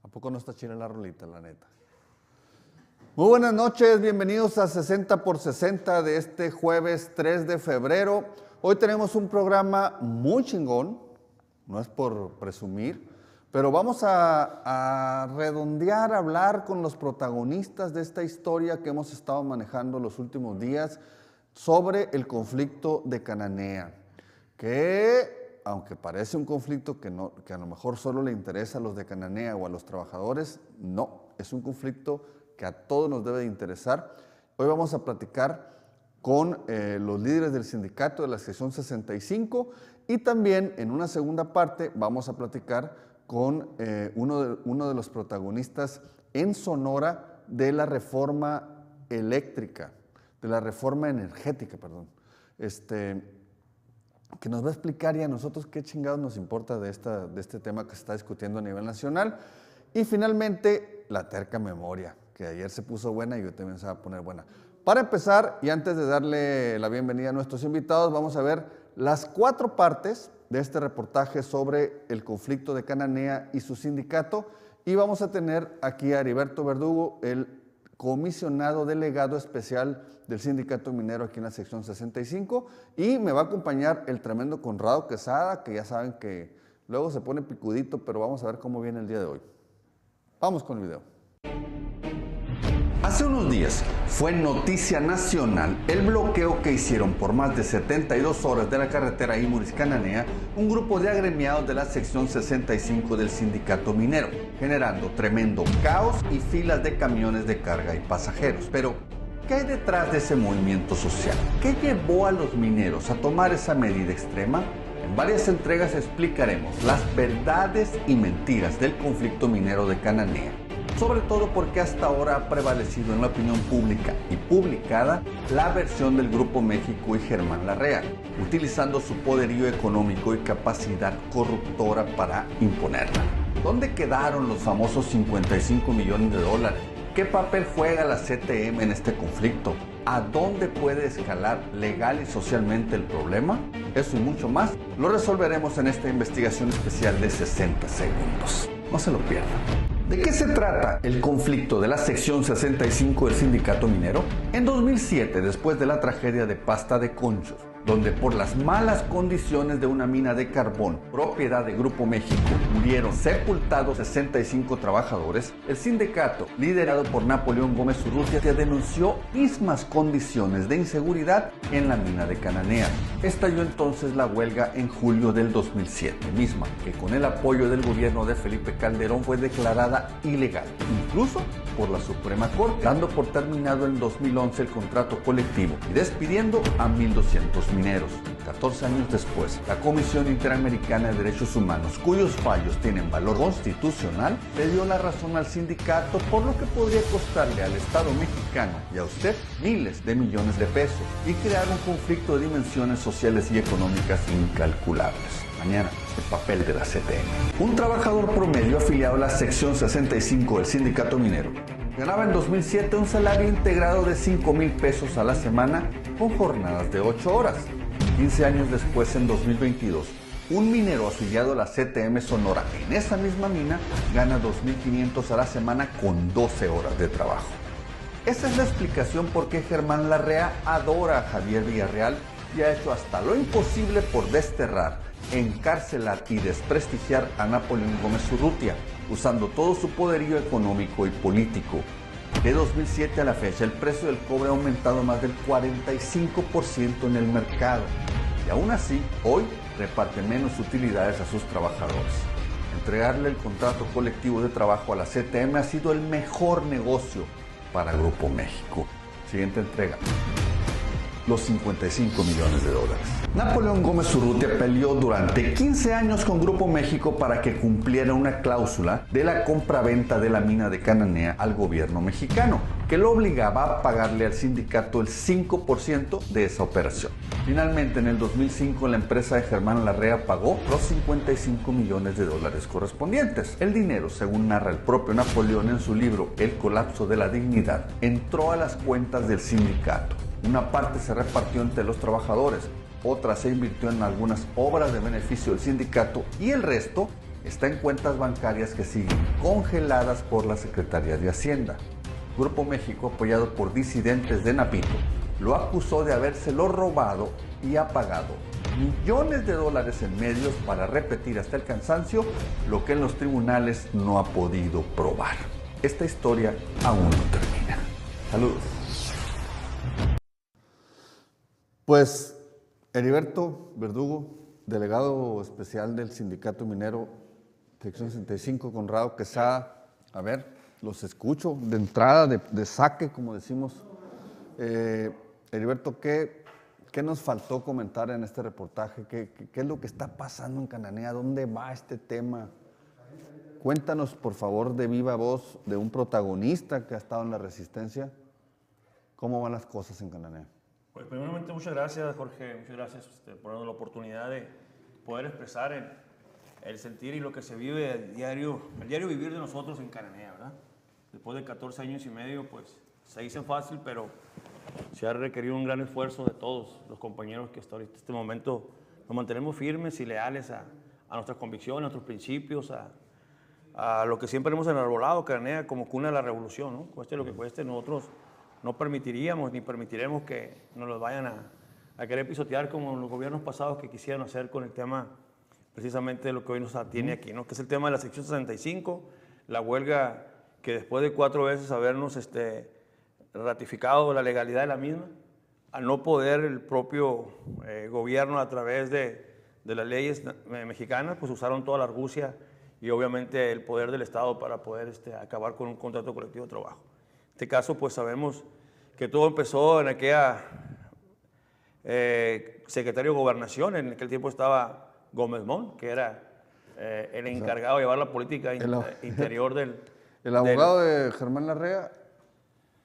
¿A poco no está chila la rolita, la neta? Muy buenas noches, bienvenidos a 60 por 60 de este jueves 3 de febrero. Hoy tenemos un programa muy chingón, no es por presumir, pero vamos a redondear, a hablar con los protagonistas de esta historia que hemos estado manejando los últimos días sobre el conflicto de Cananea, que aunque parece un conflicto que a lo mejor solo le interesa a los de Cananea o a los trabajadores, no, es un conflicto que a todos nos debe de interesar. Hoy vamos a platicar con los líderes del sindicato de la sección 65 y también en una segunda parte vamos a platicar con uno de los protagonistas en Sonora de la reforma eléctrica, de la reforma energética, perdón. Que nos va a explicar y a nosotros qué chingados nos importa de este tema que se está discutiendo a nivel nacional. Y finalmente, la terca memoria, que ayer se puso buena y hoy también se va a poner buena. Para empezar, y antes de darle la bienvenida a nuestros invitados, vamos a ver las 4 partes de este reportaje sobre el conflicto de Cananea y su sindicato. Y vamos a tener aquí a Heriberto Verdugo, el comisionado delegado especial del Sindicato Minero aquí en la sección 65, y me va a acompañar el tremendo Conrado Quesada, que ya saben que luego se pone picudito, pero vamos a ver cómo viene el día de hoy. Vamos con el video. Hace unos días fue noticia nacional el bloqueo que hicieron por más de 72 horas de la carretera Imuris-Cananea un grupo de agremiados de la sección 65 del sindicato minero, generando tremendo caos y filas de camiones de carga y pasajeros. Pero, ¿qué hay detrás de ese movimiento social? ¿Qué llevó a los mineros a tomar esa medida extrema? En varias entregas explicaremos las verdades y mentiras del conflicto minero de Cananea, sobre todo porque hasta ahora ha prevalecido en la opinión pública y publicada la versión del Grupo México y Germán Larrea, utilizando su poderío económico y capacidad corruptora para imponerla. ¿Dónde quedaron los famosos 55 millones de dólares? ¿Qué papel juega la CTM en este conflicto? ¿A dónde puede escalar legal y socialmente el problema? Eso y mucho más lo resolveremos en esta investigación especial de 60 segundos. No se lo pierdan. ¿De qué se trata el conflicto de la sección 65 del sindicato minero? En 2007, después de la tragedia de Pasta de Conchos, donde por las malas condiciones de una mina de carbón, propiedad de Grupo México, murieron sepultados 65 trabajadores, el sindicato, liderado por Napoleón Gómez Urrutia, denunció mismas condiciones de inseguridad en la mina de Cananea. Estalló entonces la huelga en julio del 2007, misma que con el apoyo del gobierno de Felipe Calderón fue declarada ilegal, incluso por la Suprema Corte, dando por terminado en 2011 el contrato colectivo y despidiendo a 1,200 mineros. 14 años después, la Comisión Interamericana de Derechos Humanos, cuyos fallos tienen valor constitucional, le dio la razón al sindicato, por lo que podría costarle al Estado mexicano y a usted miles de millones de pesos y crear un conflicto de dimensiones sociales y económicas incalculables. Mañana, el papel de la CTM. Un trabajador promedio afiliado a la sección 65 del sindicato minero ganaba en 2007 un salario integrado de 5,000 pesos a la semana con jornadas de 8 horas. 15 años después, en 2022, un minero afiliado a la CTM Sonora en esa misma mina gana 2,500 a la semana con 12 horas de trabajo. Esa es la explicación por qué Germán Larrea adora a Javier Villarreal y ha hecho hasta lo imposible por desterrar, encarcelar y desprestigiar a Napoleón Gómez Urrutia, usando todo su poderío económico y político. De 2007 a la fecha, el precio del cobre ha aumentado más del 45% en el mercado. Y aún así, hoy reparte menos utilidades a sus trabajadores. Entregarle el contrato colectivo de trabajo a la CTM ha sido el mejor negocio para Grupo México. Siguiente entrega. Los 55 millones de dólares. Napoleón Gómez Urrutia peleó durante 15 años con Grupo México para que cumpliera una cláusula de la compra-venta de la mina de Cananea al gobierno mexicano, que lo obligaba a pagarle al sindicato el 5% de esa operación. Finalmente, en el 2005, la empresa de Germán Larrea pagó los 55 millones de dólares correspondientes. El dinero, según narra el propio Napoleón en su libro El colapso de la dignidad, entró a las cuentas del sindicato. Una parte se repartió entre los trabajadores, otra se invirtió en algunas obras de beneficio del sindicato y el resto está en cuentas bancarias que siguen congeladas por la Secretaría de Hacienda. Grupo México, apoyado por disidentes de Napito, lo acusó de habérselo robado y ha pagado millones de dólares en medios para repetir hasta el cansancio lo que en los tribunales no ha podido probar. Esta historia aún no termina. Saludos. Pues Heriberto Verdugo, delegado especial del Sindicato Minero, sección 65, Conrado Quesada, a ver, los escucho de entrada, de saque, como decimos. Heriberto, ¿qué nos faltó comentar en este reportaje? ¿Qué es lo que está pasando en Cananea? ¿Dónde va este tema? Cuéntanos, por favor, de viva voz de un protagonista que ha estado en la resistencia. ¿Cómo van las cosas en Cananea? Pues primeramente muchas gracias, Jorge, muchas gracias por darnos la oportunidad de poder expresar el sentir y lo que se vive el diario vivir de nosotros en Cananea, ¿verdad? Después de 14 años y medio, pues se dice fácil, pero se ha requerido un gran esfuerzo de todos los compañeros que hasta ahorita, este momento, nos mantenemos firmes y leales a nuestras convicciones, a nuestros principios, a lo que siempre hemos enarbolado, Cananea como cuna de la revolución, ¿no? Cueste lo que cueste, nosotros no permitiríamos ni permitiremos que nos los vayan a querer pisotear como los gobiernos pasados que quisieran hacer con el tema precisamente de lo que hoy nos atiene aquí, ¿no? Que es el tema de la sección 65, la huelga que después de 4 veces habernos ratificado la legalidad de la misma, al no poder el propio gobierno a través de las leyes mexicanas, pues usaron toda la argucia y obviamente el poder del Estado para poder acabar con un contrato colectivo de trabajo. En este caso, pues sabemos que todo empezó en aquella secretario de Gobernación, en aquel tiempo estaba Gómez Mon, que era el encargado de llevar la política interior del... El abogado de Germán Larrea,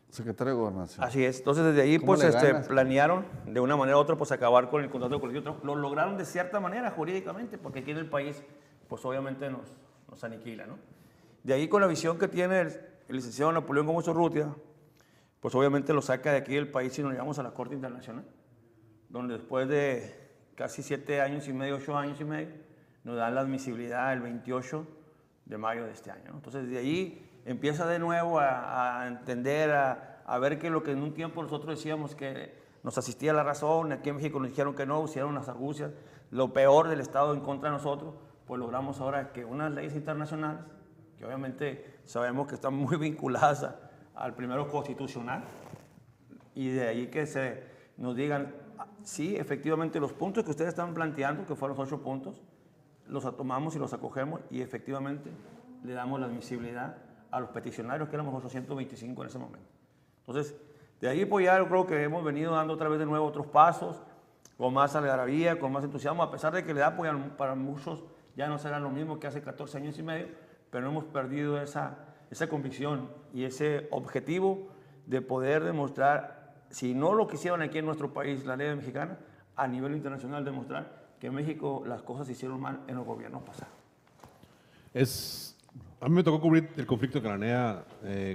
secretario de Gobernación. Así es. Entonces, desde ahí, pues, planearon de una manera u otra, pues, acabar con el contrato colectivo de trabajo. Lo lograron de cierta manera, jurídicamente, porque aquí en el país, pues, obviamente nos aniquila, ¿no? De ahí, con la visión que tiene el licenciado Napoleón Gómez Urrutia, pues, obviamente lo saca de aquí del país y nos llevamos a la Corte Internacional, donde después de casi 7 años y medio, 8 años y medio, nos dan la admisibilidad el 28 de mayo de este año, ¿no? Entonces, de ahí empieza de nuevo a entender, a ver que lo que en un tiempo nosotros decíamos que nos asistía la razón, aquí en México nos dijeron que no, hicieron unas argucias, lo peor del Estado en contra de nosotros, pues logramos ahora que unas leyes internacionales, que obviamente sabemos que están muy vinculadas al primero constitucional, y de ahí que nos digan, sí, efectivamente los puntos que ustedes están planteando, que fueron los 8 puntos, los tomamos y los acogemos y efectivamente le damos la admisibilidad a los peticionarios, que éramos 825 en ese momento. Entonces, de ahí pues ya yo creo que hemos venido dando otra vez de nuevo otros pasos, con más algarabía, con más entusiasmo, a pesar de que la edad pues, para muchos ya no será lo mismo que hace 14 años y medio, pero no hemos perdido esa convicción y ese objetivo de poder demostrar, si no lo quisieron aquí en nuestro país, la ley mexicana, a nivel internacional demostrar que en México las cosas se hicieron mal en los gobiernos pasados. A mí me tocó cubrir el conflicto de Cananea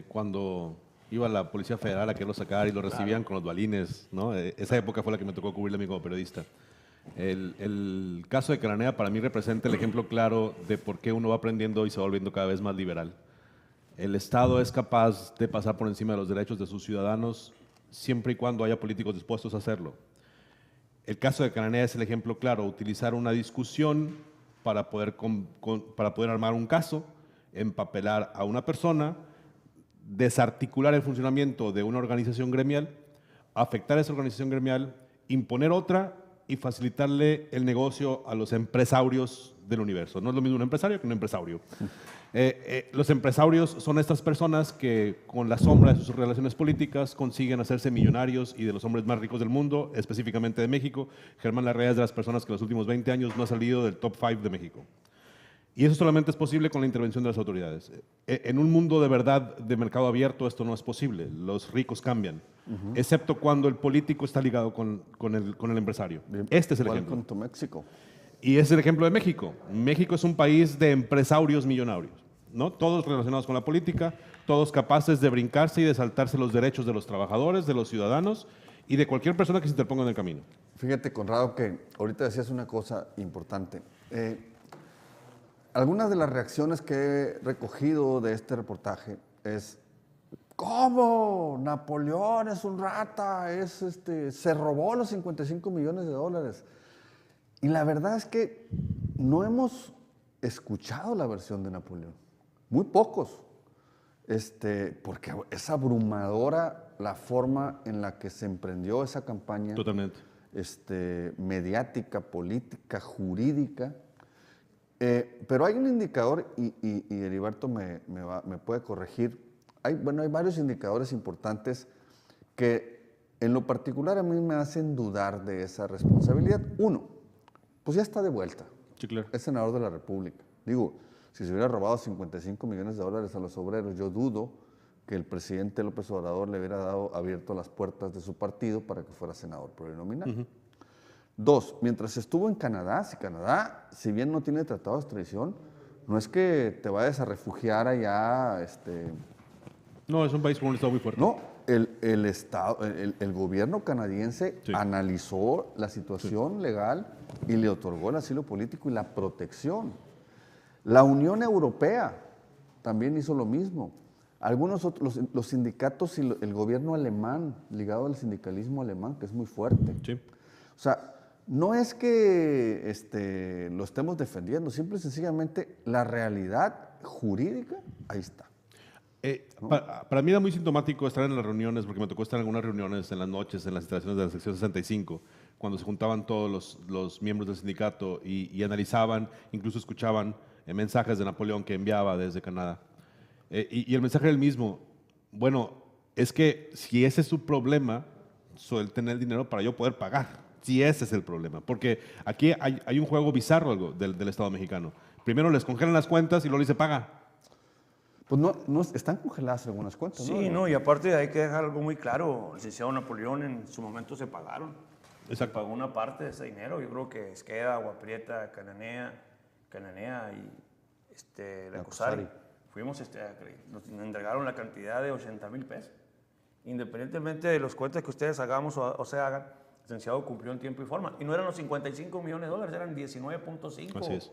cuando iba la Policía Federal a quererlo sacar y lo recibían con los balines, ¿no? Esa época fue la que me tocó cubrirle a mí como periodista. El caso de Cananea para mí representa el ejemplo claro de por qué uno va aprendiendo y se va volviendo cada vez más liberal. El Estado es capaz de pasar por encima de los derechos de sus ciudadanos siempre y cuando haya políticos dispuestos a hacerlo. El caso de Cananea es el ejemplo claro, utilizar una discusión para poder armar un caso, empapelar a una persona, desarticular el funcionamiento de una organización gremial, afectar a esa organización gremial, imponer otra y facilitarle el negocio a los empresarios del universo. No es lo mismo un empresario que un empresario. Los empresarios son estas personas que con la sombra de sus relaciones políticas consiguen hacerse millonarios y de los hombres más ricos del mundo, específicamente de México. Germán Larrea es de las personas que en los últimos 20 años no ha salido del top 5 de México. Y eso solamente es posible con la intervención de las autoridades. En un mundo de verdad de mercado abierto esto no es posible. Los ricos cambian, excepto cuando el político está ligado con el empresario. Este es el ejemplo. Welcome to Mexico. Y es el ejemplo de México. México es un país de empresarios millonarios, ¿no? Todos relacionados con la política, todos capaces de brincarse y de saltarse los derechos de los trabajadores, de los ciudadanos y de cualquier persona que se interponga en el camino. Fíjate, Conrado, que ahorita decías una cosa importante. algunas de las reacciones que he recogido de este reportaje es: ¿cómo? Napoleón es un rata, se robó los 55 millones de dólares. Y la verdad es que no hemos escuchado la versión de Napoleón. Muy pocos. Porque es abrumadora la forma en la que se emprendió esa campaña. Totalmente. Mediática, política, jurídica. Pero hay un indicador, y Heriberto me puede corregir. Hay varios indicadores importantes que en lo particular a mí me hacen dudar de esa responsabilidad. Uno, pues ya está de vuelta. Sí, claro. Es senador de la República. Digo, si se hubiera robado 55 millones de dólares a los obreros, yo dudo que el presidente López Obrador le hubiera abierto las puertas de su partido para que fuera senador plurinominal. Dos, mientras estuvo en Canadá, si bien no tiene tratado de extradición, no es que te vayas a refugiar allá. No, es un país con un estado muy fuerte. No, el gobierno canadiense analizó la situación legal y le otorgó el asilo político y la protección. La Unión Europea también hizo lo mismo. Algunos otros, los sindicatos y el gobierno alemán, ligado al sindicalismo alemán, que es muy fuerte. Sí. O sea, no es que lo estemos defendiendo, simple y sencillamente la realidad jurídica, ahí está. ¿No? Para mí era muy sintomático estar en las reuniones, porque me tocó estar en algunas reuniones en las noches, en las instalaciones de la sección 65, cuando se juntaban todos los miembros del sindicato y analizaban, incluso escuchaban mensajes de Napoleón que enviaba desde Canadá. Y el mensaje era el mismo: bueno, es que si ese es su problema, suele tener dinero para yo poder pagar. Si ese es el problema. Porque aquí hay un juego bizarro del Estado mexicano. Primero les congelan las cuentas y luego les se paga. Pues no están congeladas algunas cuentas, ¿no? Sí, no, y aparte hay que dejar algo muy claro. El licenciado Napoleón en su momento se pagaron. Se pagó una parte de ese dinero. Yo creo que Esqueda, Agua Prieta, Cananea y la Cosari. Fuimos, nos entregaron la cantidad de 80,000 pesos. Independientemente de los cuentas que ustedes hagamos o se hagan, el licenciado cumplió en tiempo y forma. Y no eran los 55 millones de dólares, eran 19.5. Así es.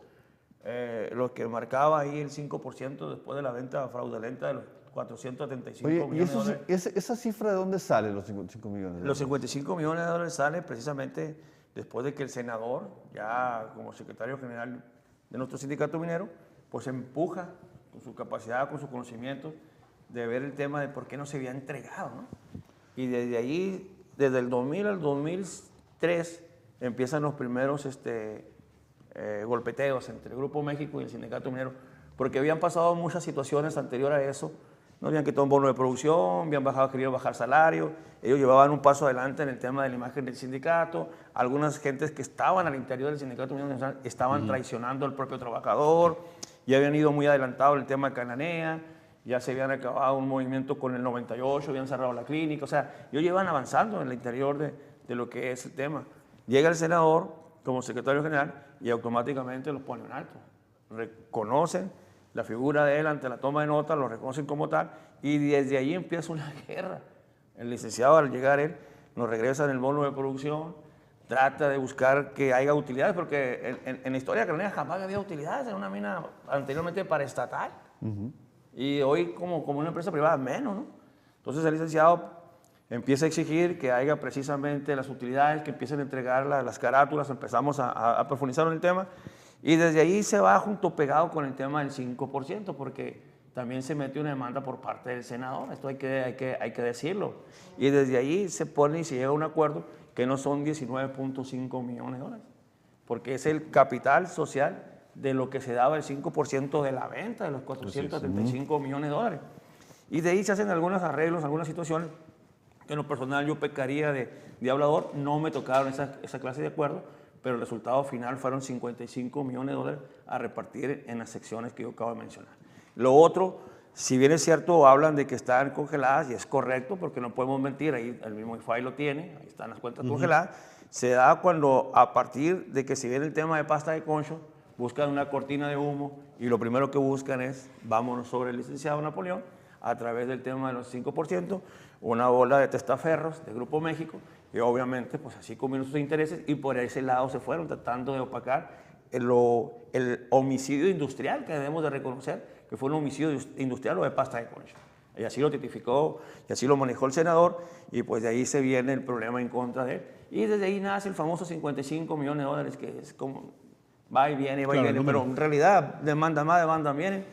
Lo que marcaba ahí el 5% después de la venta fraudulenta de los 475 millones de dólares. ¿Esa cifra de dónde sale, los 55 millones de dólares? Los 55 millones de dólares sale precisamente después de que el senador, ya como secretario general de nuestro sindicato minero, pues empuja con su capacidad, con su conocimiento, de ver el tema de por qué no se había entregado, ¿no? Y desde ahí, desde el 2000 al 2003, empiezan los primeros golpeteos entre el Grupo México y el Sindicato Minero, porque habían pasado muchas situaciones anteriores a eso. No habían quitado un bono de producción, habían querido bajar salario, ellos llevaban un paso adelante en el tema de la imagen del sindicato. Algunas gentes que estaban al interior del Sindicato Minero estaban traicionando al propio trabajador, ya habían ido muy adelantado el tema de Cananea, ya se habían acabado un movimiento con el 98, habían cerrado la clínica, o sea, ellos llevan avanzando en el interior de lo que es el tema. Llega el senador como secretario general y automáticamente los pone en alto. Reconocen la figura de él ante la toma de nota, lo reconocen como tal, y desde ahí empieza una guerra. El licenciado, al llegar él, nos regresa en el bono de producción, trata de buscar que haya utilidades, porque en la historia de Cananea jamás había utilidades, era una mina anteriormente paraestatal, y hoy como una empresa privada menos, ¿no? Entonces el licenciado empieza a exigir que haya precisamente las utilidades, que empiecen a entregar las carátulas, empezamos a profundizar en el tema, y desde ahí se va junto pegado con el tema del 5%, porque también se mete una demanda por parte del senador, esto hay que decirlo, y desde ahí se pone y se llega a un acuerdo que no son 19.5 millones de dólares, porque es el capital social de lo que se daba el 5% de la venta de los 475 millones de dólares. Y de ahí se hacen algunos arreglos, algunas situaciones que en lo personal yo pecaría de hablador, no me tocaron esa clase de acuerdo, pero el resultado final fueron 55 millones de dólares a repartir en las secciones que yo acabo de mencionar. Lo otro, si bien es cierto, hablan de que están congeladas, y es correcto, porque no podemos mentir, ahí el mismo IFAI lo tiene, ahí están las cuentas congeladas, se da cuando a partir de que si viene el tema de pasta de concho, buscan una cortina de humo y lo primero que buscan es, vámonos sobre el licenciado Napoleón, a través del tema de los 5%, una bola de testaferros de Grupo México, y obviamente pues así combinó sus intereses y por ese lado se fueron tratando de opacar el homicidio industrial que debemos de reconocer, que fue un homicidio industrial o de pasta de concha. Y así lo tipificó, y así lo manejó el senador, y pues de ahí se viene el problema en contra de él. Y desde ahí nace el famoso 55 millones de dólares, que es como va y viene, va y viene, pero en realidad demanda más, demanda viene.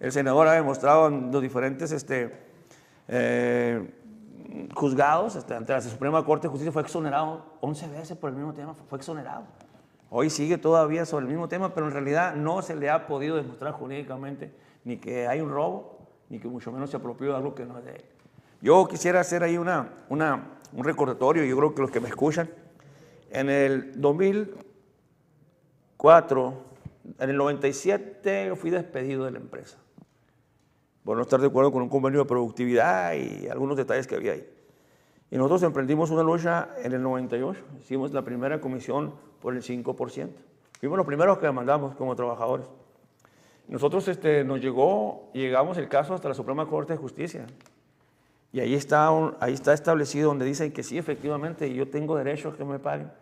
El senador ha demostrado en los diferentes juzgados, ante la Suprema Corte de Justicia, fue exonerado 11 veces por el mismo tema, fue exonerado. Hoy sigue todavía sobre el mismo tema, pero en realidad no se le ha podido demostrar jurídicamente ni que hay un robo, ni que mucho menos se apropió de algo que no es de él. Yo quisiera hacer ahí un recordatorio, yo creo que los que me escuchan, en el 2004, en el 97 yo fui despedido de la empresa, por no estar de acuerdo con un convenio de productividad y algunos detalles que había ahí. Y nosotros emprendimos una lucha en el 98, hicimos la primera comisión por el 5%. Fuimos los primeros que demandamos como trabajadores. Nosotros llegamos el caso hasta la Suprema Corte de Justicia. Y ahí está establecido donde dicen que sí, efectivamente, yo tengo derecho a que me paguen,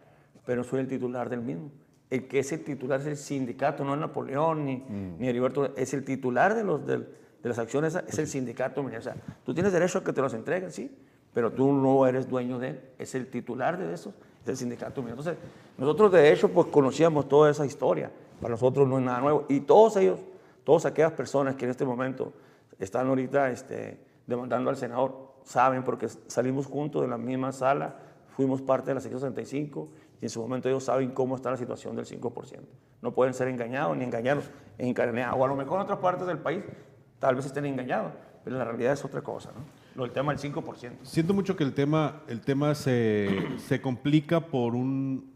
pero soy el titular del mismo. El que es el titular es el sindicato, no es Napoleón ni Heriberto, es el titular de las acciones, es el sindicato. O sea, tú tienes derecho a que te los entreguen, sí, pero tú no eres dueño de él, es el titular de eso, es el sindicato. Entonces, nosotros de hecho pues conocíamos toda esa historia, para nosotros no es nada nuevo, y todas aquellas personas que en este momento están ahorita demandando al senador, saben porque salimos juntos de la misma sala, fuimos parte de la sección 65 y en su momento ellos saben cómo está la situación del 5%. No pueden ser engañados ni engañarlos en Cananea, o a lo mejor en otras partes del país tal vez estén engañados, pero la realidad es otra cosa, ¿no? El tema del 5%. Siento mucho que el tema se complica por un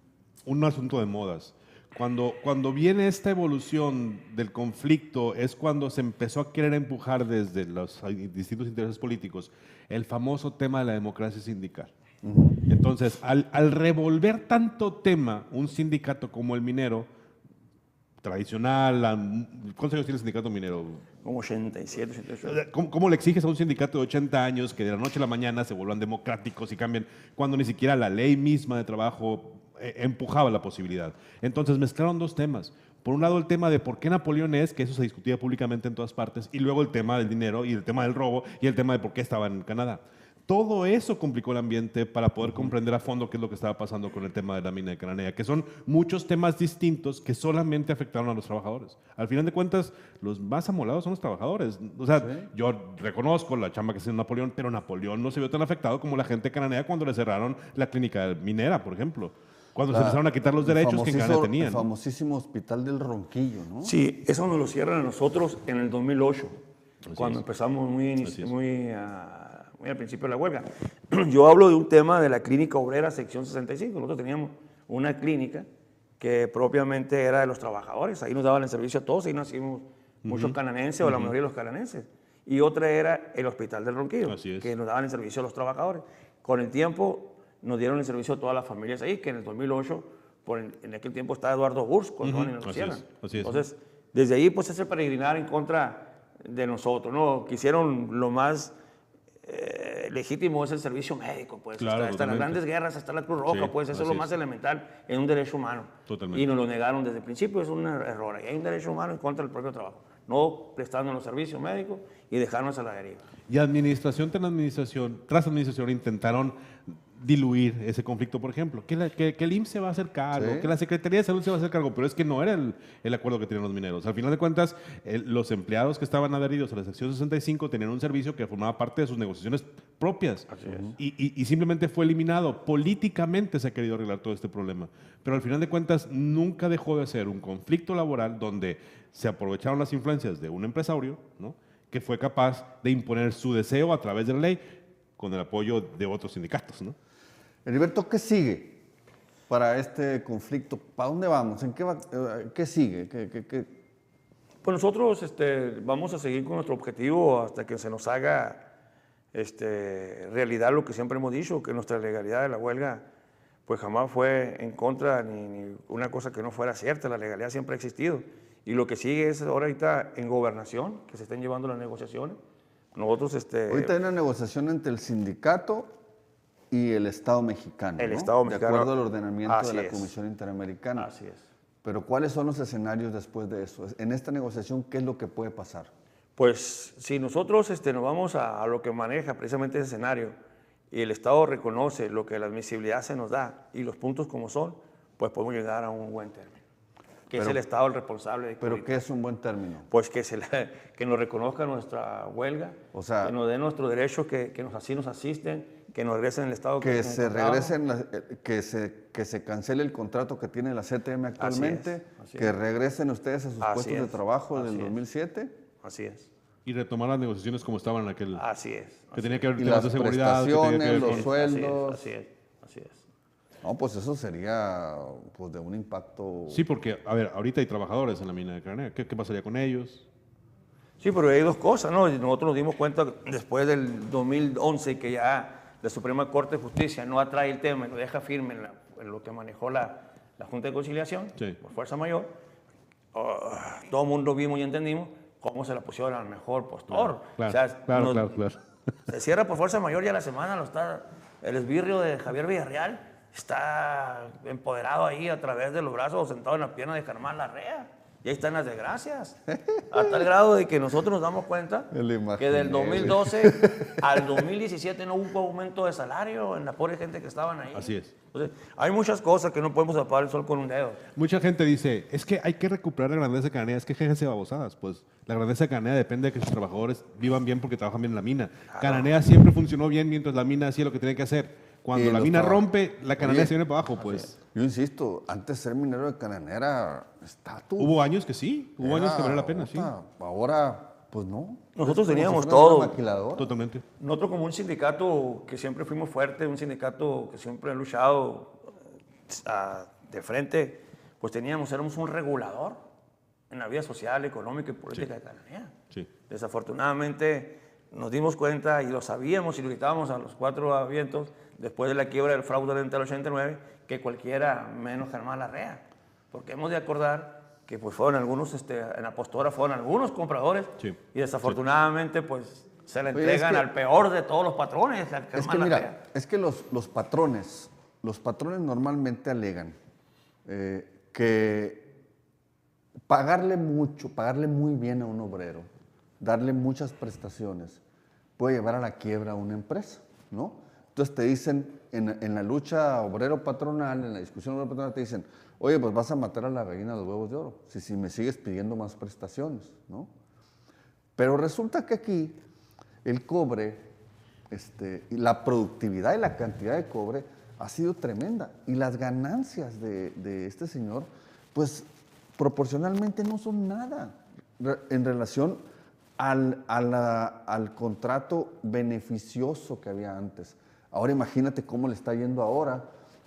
asunto de modas. Cuando viene esta evolución del conflicto es cuando se empezó a querer empujar desde los distintos intereses políticos el famoso tema de la democracia sindical. Entonces, al revolver tanto tema un sindicato como el minero, tradicional, ¿cuántos años tiene el sindicato minero? Como 87, 88. ¿Cómo le exiges a un sindicato de 80 años que de la noche a la mañana se vuelvan democráticos y cambien cuando ni siquiera la ley misma de trabajo empujaba la posibilidad? Entonces mezclaron dos temas. Por un lado el tema de por qué Napoleón es, que eso se discutía públicamente en todas partes, y luego el tema del dinero y el tema del robo y el tema de por qué estaba en Canadá. Todo eso complicó el ambiente para poder comprender a fondo qué es lo que estaba pasando con el tema de la mina de Cananea, que son muchos temas distintos que solamente afectaron a los trabajadores. Al final de cuentas, los más amolados son los trabajadores. O sea, sí, yo reconozco la chamba que hizo Napoleón, pero Napoleón no se vio tan afectado como la gente de Cananea cuando le cerraron la clínica minera, por ejemplo. Cuando se empezaron a quitar los derechos que en Cananea tenían. El famosísimo hospital del Ronquillo, ¿no? Sí, eso nos lo cierran a nosotros en el 2008, cuando empezamos muy al principio de la huelga. Yo hablo de un tema de la clínica obrera sección 65. Nosotros teníamos una clínica que propiamente era de los trabajadores. Ahí nos daban el servicio a todos, ahí nacimos muchos cananenses o la mayoría de los cananenses. Y otra era el hospital del Ronquillo, que nos daban el servicio a los trabajadores. Con el tiempo nos dieron el servicio a todas las familias ahí, que en el 2008, en aquel tiempo estaba Eduardo Burs, con Juan y nos hicieron. Entonces, desde ahí pues ese peregrinar en contra de nosotros, ¿no? Quisieron lo más legítimo es el servicio médico, pues. Claro, hasta las grandes guerras, hasta la Cruz Roja, pues eso es lo más elemental en un derecho humano. Totalmente. Y nos lo negaron desde el principio, es un error. Y hay un derecho humano en contra del propio trabajo, no prestando los servicios médicos y dejarnos a la deriva. Y administración tras administración intentaron diluir ese conflicto, por ejemplo, que el IMSS se va a hacer cargo, que la Secretaría de Salud se va a hacer cargo, pero es que no era el acuerdo que tenían los mineros. Al final de cuentas, los empleados que estaban adheridos a la sección 65 tenían un servicio que formaba parte de sus negociaciones propias. Así es. Y simplemente fue eliminado. Políticamente se ha querido arreglar todo este problema, pero al final de cuentas nunca dejó de ser un conflicto laboral donde se aprovecharon las influencias de un empresario, ¿no?, que fue capaz de imponer su deseo a través de la ley con el apoyo de otros sindicatos, ¿no? Heriberto, ¿qué sigue para este conflicto? ¿Para dónde vamos? ¿Qué sigue? Pues nosotros vamos a seguir con nuestro objetivo hasta que se nos haga realidad lo que siempre hemos dicho, que nuestra legalidad de la huelga pues jamás fue en contra ni una cosa que no fuera cierta. La legalidad siempre ha existido. Y lo que sigue es ahorita en gobernación, que se estén llevando las negociaciones. Nosotros ahorita hay una negociación entre el sindicato y el Estado mexicano, el Estado mexicano, de acuerdo al ordenamiento de la Comisión Interamericana. Así es. Pero ¿cuáles son los escenarios después de eso? En esta negociación, ¿qué es lo que puede pasar? Pues si nosotros nos vamos a lo que maneja precisamente ese escenario y el Estado reconoce lo que la admisibilidad se nos da y los puntos como son, pues podemos llegar a un buen término. Es el Estado el responsable. ¿Pero qué es un buen término? Pues que nos reconozca nuestra huelga, o sea, que nos den nuestros derechos, que nos asisten, que nos regresen el Estado. Que se regresen, que se cancele el contrato que tiene la CTM actualmente, así es. Regresen ustedes a sus puestos de trabajo del 2007. Así es. Y retomar las negociaciones como estaban en aquel... Así es. Que tenía que haber temas de seguridad. Los sueldos. Así es. No, pues eso sería pues, de un impacto... Sí, porque, a ver, ahorita hay trabajadores en la mina de Cananea. ¿Qué pasaría con ellos? Sí, pero hay dos cosas, ¿no? Nosotros nos dimos cuenta después del 2011 que ya la Suprema Corte de Justicia no atrae el tema y lo deja firme en lo que manejó la Junta de Conciliación, por fuerza mayor. Todo el mundo vimos y entendimos cómo se la pusieron al mejor postor. Claro. Se cierra por fuerza mayor, ya la semana lo está el esbirrio de Javier Villarreal. Está empoderado ahí a través de los brazos, sentado en la pierna de Germán Larrea. Y ahí están las desgracias. A tal grado de que nosotros nos damos cuenta que del 2012 al 2017 no hubo aumento de salario en la pobre gente que estaban ahí. Así es. Entonces, hay muchas cosas que no podemos tapar el sol con un dedo. Mucha gente dice, es que hay que recuperar la grandeza de Cananea. Es que déjense babosadas. Pues la grandeza de Cananea depende de que sus trabajadores vivan bien porque trabajan bien en la mina. Claro. Cananea siempre funcionó bien mientras la mina hacía lo que tenía que hacer. Cuando la mina rompe, la Cananea se viene para abajo, pues. Yo insisto, antes ser minero de Cananea era estatus. Hubo años que sí, hubo años que valía la pena, sí. Ahora, pues no. Nosotros teníamos todo. Totalmente. Nosotros como un sindicato que siempre fuimos fuertes, un sindicato que siempre ha luchado de frente, pues éramos un regulador en la vida social, económica y política de Cananea. Sí. Desafortunadamente nos dimos cuenta y lo sabíamos y lo gritábamos a los cuatro vientos después de la quiebra del fraudulento del 89, que cualquiera menos Germán Larrea. Porque hemos de acordar que pues fueron algunos, en la postura fueron algunos compradores y desafortunadamente pues se le entregan al peor de todos los patrones, a Germán Larrea. Mira, es que los patrones normalmente alegan que pagarle muy bien a un obrero, darle muchas prestaciones, puede llevar a la quiebra a una empresa, ¿no? Entonces te dicen, en la lucha obrero-patronal, en la discusión obrero-patronal, te dicen, oye, pues vas a matar a la gallina de los huevos de oro, si me sigues pidiendo más prestaciones, ¿no? Pero resulta que aquí el cobre, la productividad y la cantidad de cobre ha sido tremenda. Y las ganancias de este señor, pues proporcionalmente no son nada en relación al contrato beneficioso que había antes. Ahora imagínate cómo le está yendo ahora,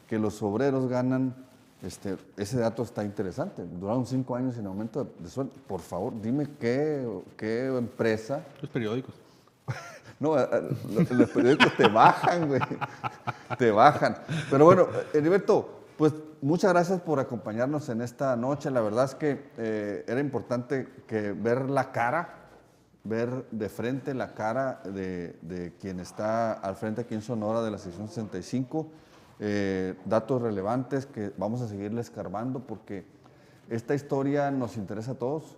que los obreros ganan, ese dato está interesante, duraron 5 años sin aumento de sueldo. Por favor, dime qué empresa... Los periódicos. No, los periódicos te bajan, güey, te bajan. Pero bueno, Heriberto, pues muchas gracias por acompañarnos en esta noche. La verdad es que era importante ver la cara, ver de frente la cara de quien está al frente aquí en Sonora de la sección 65, datos relevantes que vamos a seguirle escarbando porque esta historia nos interesa a todos,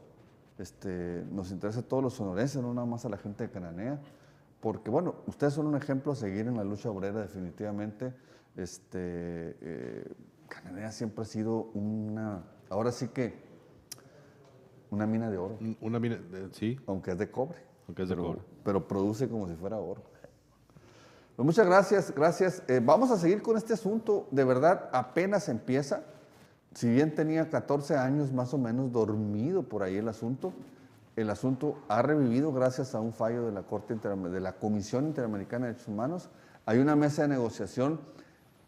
nos interesa a todos los sonorenses, no nada más a la gente de Cananea, porque bueno, ustedes son un ejemplo a seguir en la lucha obrera definitivamente. Cananea siempre ha sido ahora sí que una mina de oro. Una mina, sí. Aunque es de cobre. Cobre. Pero produce como si fuera oro. Pues muchas gracias. Vamos a seguir con este asunto. De verdad, apenas empieza. Si bien tenía 14 años más o menos dormido por ahí el asunto ha revivido gracias a un fallo de la Comisión Interamericana de Derechos Humanos. Hay una mesa de negociación,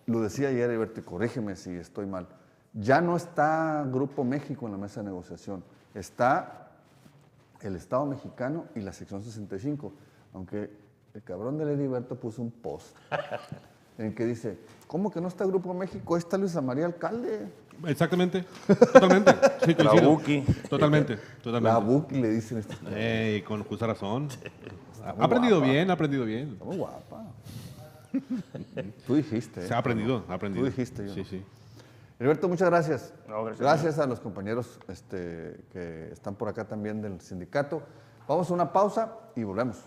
lo decía ayer, Heriberto, corrígeme si estoy mal. Ya no está Grupo México en la mesa de negociación. Está el Estado mexicano y la sección 65, aunque el cabrón de Heriberto puso un post en el que dice, ¿cómo que no está Grupo México? Ahí está Luisa María Alcalde. Exactamente, totalmente. Sí, la Buki. Totalmente. La Buki le dicen. Con justa razón. Ha aprendido bien. Está muy guapa. Tú dijiste. Se ha aprendido. Tú dijiste. Sí. Heriberto, muchas gracias. No, gracias a los compañeros que están por acá también del sindicato. Vamos a una pausa y volvemos.